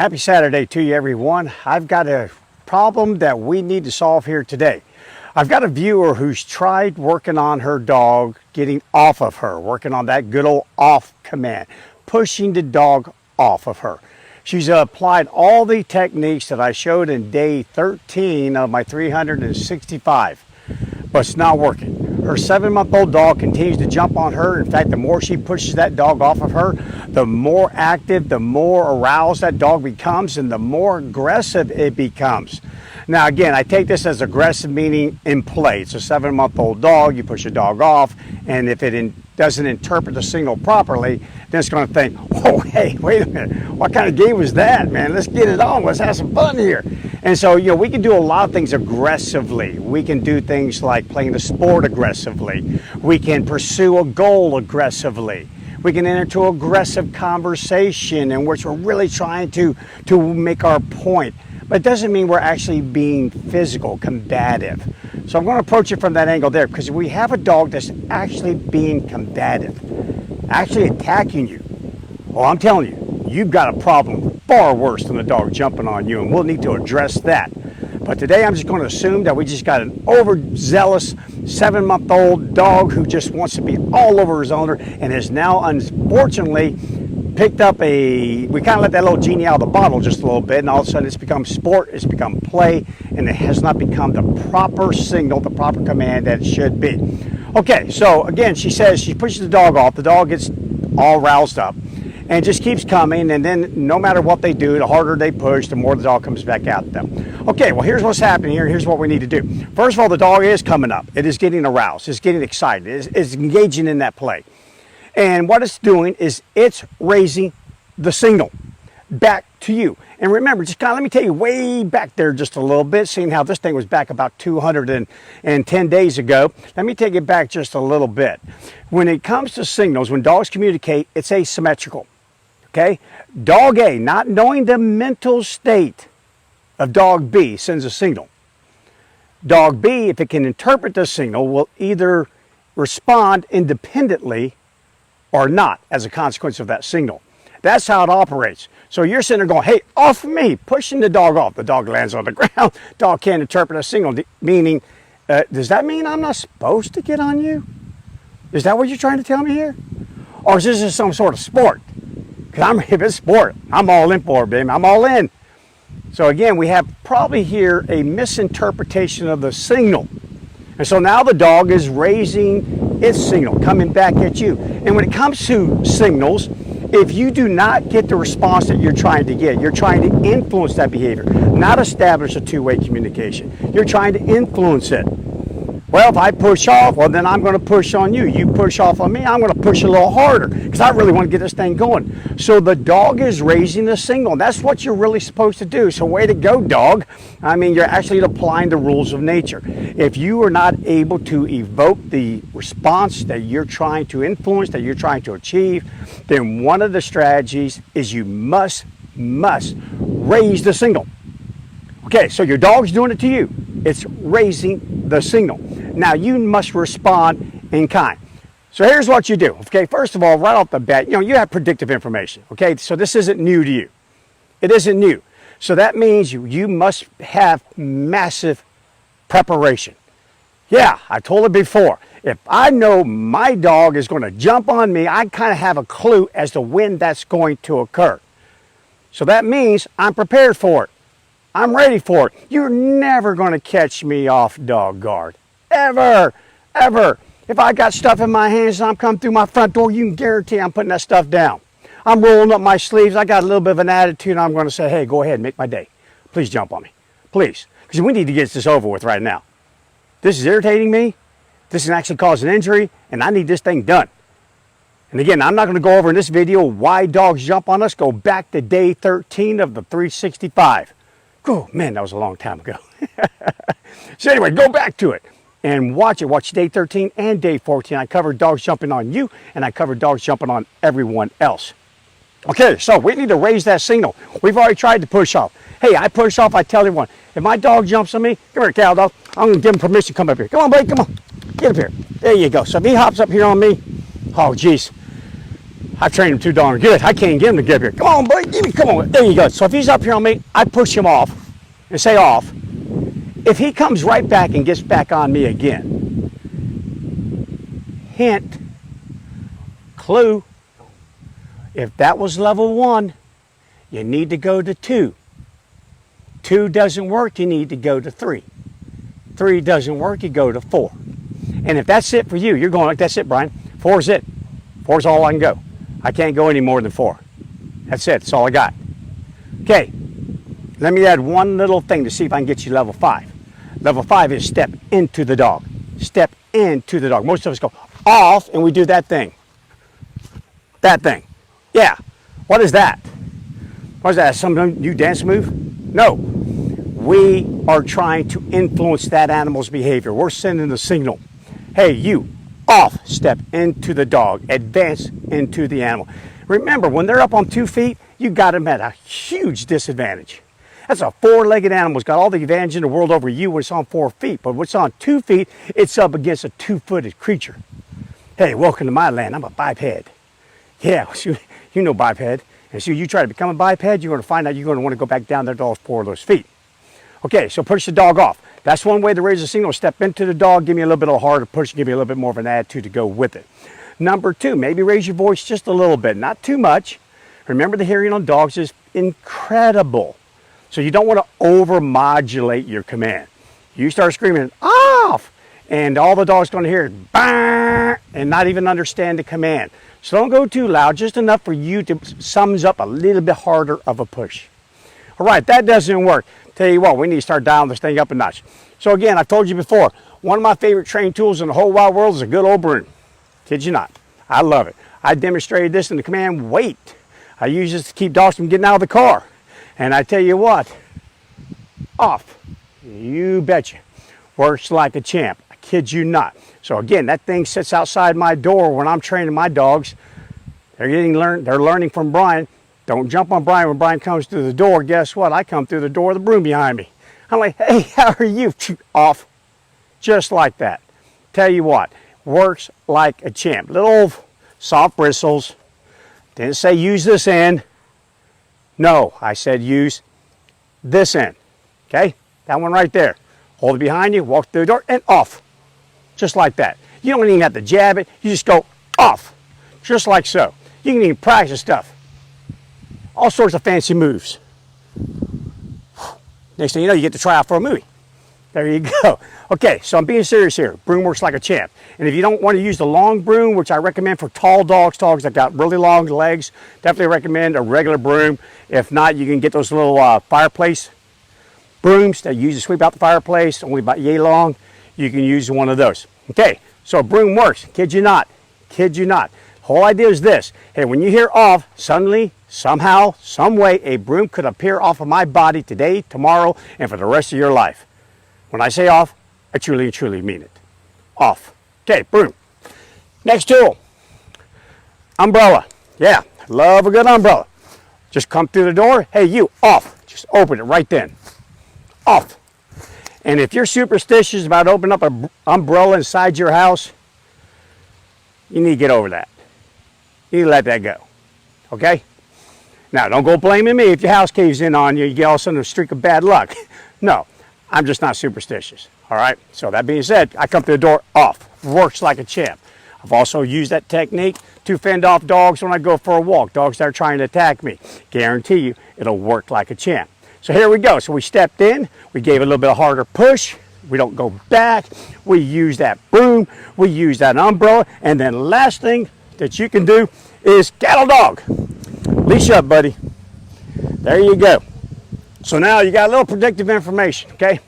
Happy Saturday to you, everyone. I've got a problem that we need to solve here today. I've got a viewer who's tried working on her dog, getting off of her, working on that good old off command, pushing the dog off of her. She's applied all the techniques that I showed in day 13 of my 365, but it's not working. Her 7-month-old dog continues to jump on her. In fact, the more she pushes that dog off of her, the more active, the more aroused that dog becomes, and the more aggressive it becomes. Now, again, I take this as aggressive meaning in play. It's a 7-month-old dog. You push a dog off, and if it doesn't interpret the signal properly, then it's going to think, "Oh, hey, wait a minute. What kind of game was that, man? Let's get it on. Let's have some fun here." And so, we can do a lot of things aggressively. We can do things like playing the sport aggressively. We can pursue a goal aggressively. We can enter into aggressive conversation in which we're really trying to make our point. But it doesn't mean we're actually being physical, combative. So I'm going to approach it from that angle there, because we have a dog that's actually being combative, actually attacking you. Well, I'm telling you, you've got a problem far worse than the dog jumping on you, and we'll need to address that. But today I'm just going to assume that we just got an overzealous 7-month-old dog who just wants to be all over his owner and has now unfortunately picked up we kind of let that little genie out of the bottle just a little bit, and all of a sudden it's become sport, it's become play, and it has not become the proper signal, the proper command that it should be. Okay, so again, she says she pushes the dog off, the dog gets all roused up, and just keeps coming, and then no matter what they do, the harder they push, the more the dog comes back at them. Okay, well, here's what's happening here. Here's what we need to do. First of all, the dog is coming up. It is getting aroused. It's getting excited. It's engaging in that play. And what it's doing is it's raising the signal back to you. And remember, just let me take you way back there just a little bit, seeing how this thing was back about 210 days ago. Let me take it back just a little bit. When it comes to signals, when dogs communicate, it's asymmetrical. Okay? Dog A, not knowing the mental state of dog B, sends a signal. Dog B, if it can interpret the signal, will either respond independently or not as a consequence of that signal. That's how it operates. So you're sitting there going, "Hey, off me," pushing the dog off. The dog lands on the ground. Dog can't interpret a signal, meaning, does that mean I'm not supposed to get on you? Is that what you're trying to tell me here? Or is this just some sort of sport? Because if it's sport, I'm all in for it, baby. I'm all in. So again, we have probably here a misinterpretation of the signal. And so now the dog is raising its signal, coming back at you. And when it comes to signals, if you do not get the response that you're trying to get, you're trying to influence that behavior, not establish a two-way communication. You're trying to influence it. Well, if I push off, well, then I'm going to push on you. You push off on me, I'm going to push a little harder because I really want to get this thing going. So the dog is raising the signal. That's what you're really supposed to do. So way to go, dog. I mean, you're actually applying the rules of nature. If you are not able to evoke the response that you're trying to influence, that you're trying to achieve, then one of the strategies is you must raise the signal. Okay, so your dog's doing it to you. It's raising the signal. Now, you must respond in kind. So here's what you do. Okay, first of all, right off the bat, you have predictive information. Okay, so this isn't new to you. It isn't new. So that means you must have massive preparation. Yeah, I told it before. If I know my dog is going to jump on me, I kind of have a clue as to when that's going to occur. So that means I'm prepared for it. I'm ready for it. You're never going to catch me off dog guard. Ever. Ever. If I got stuff in my hands and I'm coming through my front door, you can guarantee I'm putting that stuff down. I'm rolling up my sleeves. I got a little bit of an attitude, and I'm going to say, "Hey, go ahead and make my day. Please jump on me. Please." Because we need to get this over with right now. This is irritating me. This can actually cause an injury, and I need this thing done. And again, I'm not going to go over in this video why dogs jump on us. Go back to day 13 of the 365. Oh, man, that was a long time ago. So anyway, go back to it and watch it. Watch day 13 and day 14. I covered dogs jumping on you, and I covered dogs jumping on everyone else. Okay, so we need to raise that signal. We've already tried to push off. Hey, I push off, I tell everyone, if my dog jumps on me, come here, cow dog. I'm going to give him permission to come up here. Come on, buddy, come on. Get up here. There you go. So if he hops up here on me, oh, geez. I've trained him too darn good. I can't get him to get here. Come on, buddy, give me, come on. There you go. So if he's up here on me, I push him off and say off. If he comes right back and gets back on me again, hint, clue, if that was level 1, you need to go to 2. 2 doesn't work, you need to go to 3. 3 doesn't work, you go to 4. And if that's it for you, you're going like, that's it, Brian. 4's it. 4's all I can go. I can't go any more than 4. That's it. That's all I got. Okay. Let me add one little thing to see if I can get you level 5. Level 5 is step into the dog. Step into the dog. Most of us go off and we do that thing. That thing. Yeah. What is that? What is that? Some new dance move? No. We are trying to influence that animal's behavior. We're sending the signal. Hey, you, off. Step into the dog. Advance into the animal. Remember, when they're up on 2 feet, you got them at a huge disadvantage. That's a 4-legged animal. It's got all the advantage in the world over you when it's on 4 feet. But when it's on 2 feet, it's up against a 2-footed creature. Hey, welcome to my land. I'm a biped. Yeah, you know biped. And so you try to become a biped, you're going to find out you're going to want to go back down there to all 4 of those feet. Okay, so push the dog off. That's one way to raise the signal. Step into the dog, give me a little bit of a harder push, give me a little bit more of an attitude to go with it. Number 2, maybe raise your voice just a little bit, not too much. Remember, the hearing on dogs is incredible. So you don't want to over-modulate your command. You start screaming, off! And all the dog's going to hear is, bah! And not even understand the command. So don't go too loud, just enough for you to sums up a little bit harder of a push. All right, that doesn't work. Tell you what, we need to start dialing this thing up a notch. So again, I've told you before, one of my favorite training tools in the whole wide world is a good old broom. Kid you not. I love it. I demonstrated this in the command wait. I use this to keep dogs from getting out of the car. And I tell you what, off. You betcha. Works like a champ. I kid you not. So again, that thing sits outside my door when I'm training my dogs. They're learning from Brian. Don't jump on Brian when Brian comes through the door. Guess what? I come through the door with the broom behind me. I'm like, hey, how are you? Off. Just like that. Tell you what, works like a champ. Little soft bristles. Didn't say use this end. No, I said use this end. Okay? That one right there. Hold it behind you, walk through the door, and off. Just like that. You don't even have to jab it. You just go off. Just like so. You can even practice stuff. All sorts of fancy moves. Next thing you know, you get to try out for a movie. There you go. Okay, so I'm being serious here. Broom works like a champ. And if you don't want to use the long broom, which I recommend for tall dogs that got really long legs, definitely recommend a regular broom. If not, you can get those little fireplace brooms that you use to sweep out the fireplace, only about yay long. You can use one of those. Okay, so a broom works. Kid you not. Kid you not. Whole idea is this. Hey, when you hear off, suddenly, somehow, some way, a broom could appear off of my body today, tomorrow, and for the rest of your life. When I say off, I truly, truly mean it. Off. Okay, broom. Next tool. Umbrella. Yeah, love a good umbrella. Just come through the door. Hey, you, off. Just open it right then. Off. And if you're superstitious about opening up an umbrella inside your house, you need to get over that. You need to let that go. Okay? Now, don't go blaming me if your house caves in on you, you get all of a sudden a streak of bad luck. No, I'm just not superstitious. All right? So that being said, I come through the door off. Works like a champ. I've also used that technique to fend off dogs when I go for a walk. Dogs that are trying to attack me. Guarantee you, it'll work like a champ. So here we go. So we stepped in. We gave it a little bit harder push. We don't go back. We use that broom. We use that umbrella. And then last thing that you can do is cattle dog. Leash up, buddy. There you go. So now you got a little predictive information, okay?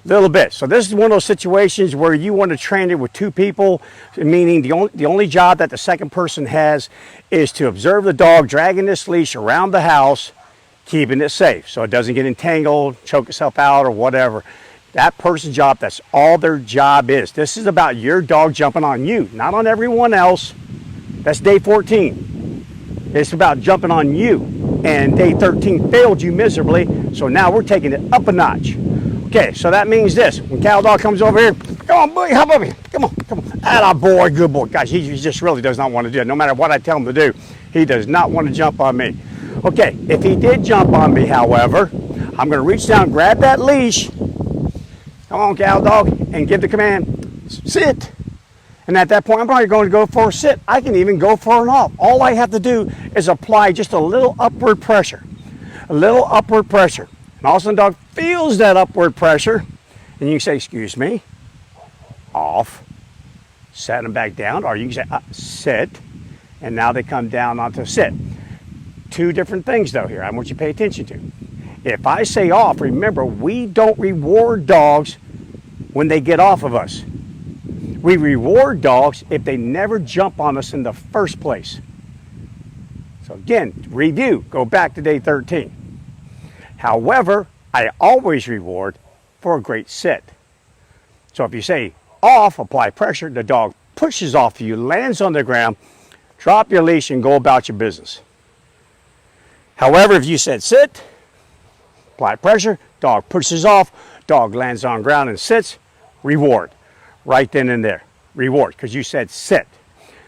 A little bit. So this is one of those situations where you want to train it with 2 people, meaning the only job that the second person has is to observe the dog dragging this leash around the house, keeping it safe so it doesn't get entangled, choke itself out, or whatever. That person's job, that's all their job is. This is about your dog jumping on you, not on everyone else. That's day 14. It's about jumping on you. And day 13 failed you miserably, so now we're taking it up a notch. Okay, so that means this. When cattle dog comes over here, come on, buddy, hop over here. Come on, come on. Atta boy, good boy. Gosh, he just really does not want to do it. No matter what I tell him to do, he does not want to jump on me. Okay, if he did jump on me, however, I'm going to reach down, grab that leash. Come on, cow dog, and give the command, sit. And at that point, I'm probably going to go for a sit. I can even go for an off. All I have to do is apply just a little upward pressure. A little upward pressure. And all of a sudden, the dog feels that upward pressure. And you can say, excuse me, off. Set them back down. Or you can say, sit. And now they come down onto sit. Two different things, though, here I want you to pay attention to. If I say off, remember, we don't reward dogs when they get off of us. We reward dogs if they never jump on us in the first place. So again, review, go back to day 13. However, I always reward for a great sit. So if you say off, apply pressure, the dog pushes off you, lands on the ground, drop your leash and go about your business. However, if you said sit, apply pressure, dog pushes off, dog lands on ground and sits, reward. Right then and there, reward, because you said sit.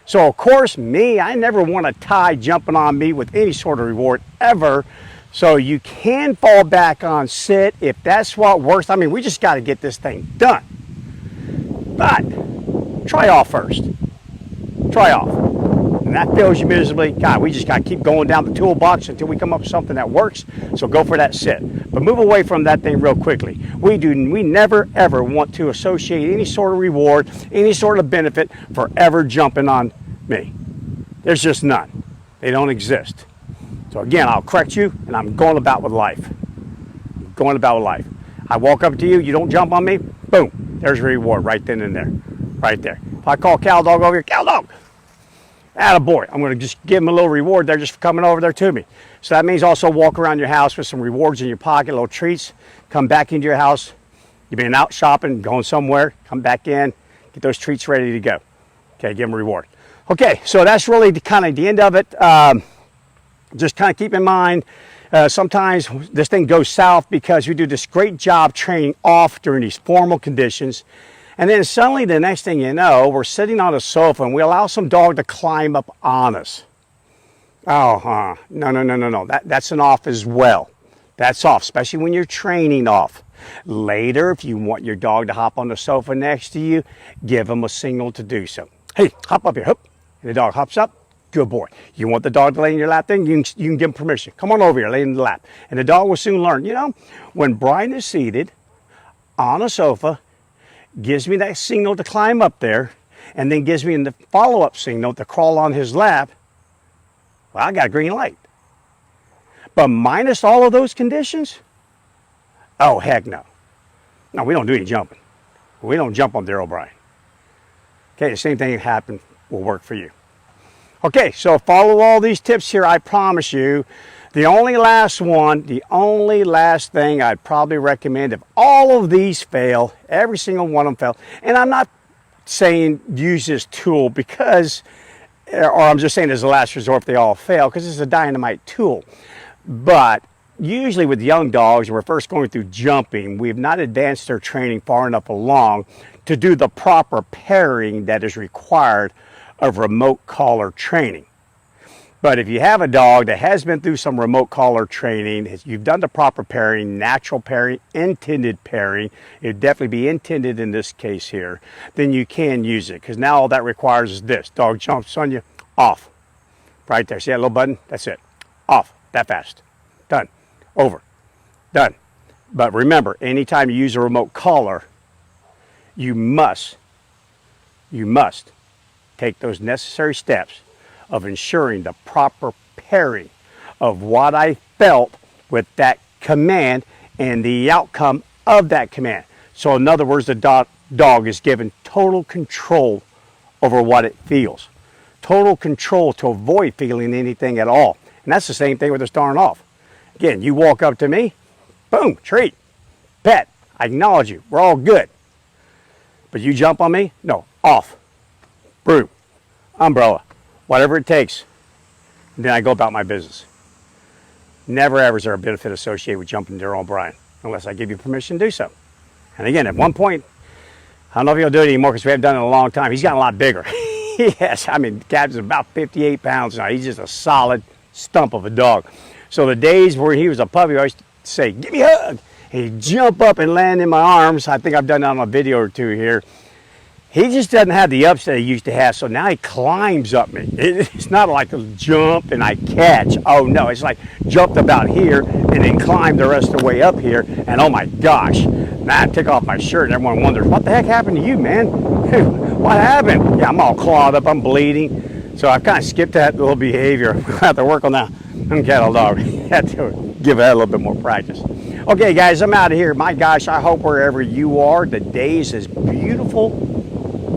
So of course, I never want a tie jumping on me with any sort of reward ever. So you can fall back on sit if that's what works. I mean, we just got to get this thing done. But try off first. Try off. And that fails you miserably. God, we just got to keep going down the toolbox until we come up with something that works. So go for that sit. But move away from that thing real quickly. We never ever want to associate any sort of reward, any sort of benefit for ever jumping on me. There's just none. They don't exist. So again, I'll correct you, and I'm going about with life. Going about with life. I walk up to you, you don't jump on me, boom, there's a reward right then and there. Right there. If I call cow dog over here, cow dog, attaboy, I'm going to just give him a little reward there just for coming over there to me. So that means also walk around your house with some rewards in your pocket, little treats, come back into your house. You've been out shopping, going somewhere, come back in, get those treats ready to go. Okay, give them a reward. Okay, so that's really kind of the end of it. Just kind of keep in mind, sometimes this thing goes south because we do this great job training off during these formal conditions. And then suddenly the next thing you know, we're sitting on a sofa and we allow some dog to climb up on us. Oh, no. That's an off as well. That's off, especially when you're training off. Later, if you want your dog to hop on the sofa next to you, give them a signal to do so. Hey, hop up here, hop. And the dog hops up, good boy. You want the dog to lay in your lap, then you can give him permission. Come on over here, lay in the lap. And the dog will soon learn. You know, when Bryan is seated on a sofa, gives me that signal to climb up there, and then gives me the follow-up signal to crawl on his lap, well, I got a green light. But minus all of those conditions, oh, heck no. No, we don't do any jumping. We don't jump on Daryl Bryan. Okay, the same thing that happened will work for you. Okay, so follow all these tips here, I promise you. The only last thing I'd probably recommend, if all of these fail, every single one of them fail, and I'm not saying use this tool because, or I'm just saying as a last resort if they all fail, because it's a dynamite tool. But usually with young dogs, when we're first going through jumping, we have not advanced their training far enough along to do the proper pairing that is required of remote collar training. But if you have a dog that has been through some remote collar training, you've done the proper pairing, natural pairing, intended pairing, it would definitely be intended in this case here, then you can use it. Because now all that requires is this. Dog jumps on you, off. Right there. See that little button? That's it. Off. That fast. Done. Over. Done. But remember, anytime you use a remote collar, you must take those necessary steps of ensuring the proper pairing of what I felt with that command and the outcome of that command. So in other words, the dog is given total control over what it feels. Total control to avoid feeling anything at all. And that's the same thing with the starting off. Again, you walk up to me, boom, treat, pet, I acknowledge you, we're all good. But you jump on me, no, off, broom, umbrella, whatever it takes, and then I go about my business. Never ever is there a benefit associated with jumping Daryl Bryan, unless I give you permission to do so. And again, at one point, I don't know if he'll do it anymore because we haven't done it in a long time. He's gotten a lot bigger. Yes, I mean, Captain's about 58 pounds now. He's just a solid stump of a dog. So the days where he was a puppy, I always say, give me a hug. He'd jump up and land in my arms. I think I've done that on a video or two here. He just doesn't have the ups that he used to have, so now he climbs up me. It's not like a jump and I catch. Oh no, it's like jumped about here and then climbed the rest of the way up here, and oh my gosh, now I took off my shirt and everyone wonders, what the heck happened to you, man? What happened? Yeah, I'm all clawed up, I'm bleeding. So I've kind of skipped that little behavior. We'll have to work on that cattle dog. Have to give that a little bit more practice. Okay guys, I'm out of here. My gosh, I hope wherever you are, the day is as beautiful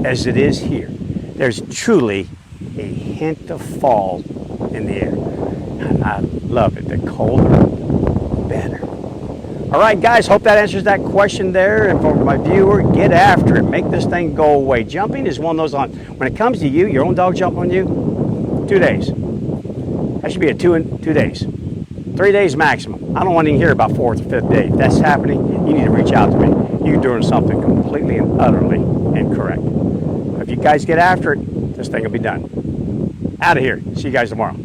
as it is here. There's truly a hint of fall in the air. And I love it. The colder, the better. All right, guys, hope that answers that question there. And for my viewer, get after it. Make this thing go away. Jumping is one of those when it comes to you, your own dog jump on you, 2 days. That should be a 2 days. 3 days maximum. I don't want to hear about 4th or 5th day. If that's happening, you need to reach out to me. You're doing something completely and utterly incorrect. If you guys get after it, this thing will be done. Out of here. See you guys tomorrow.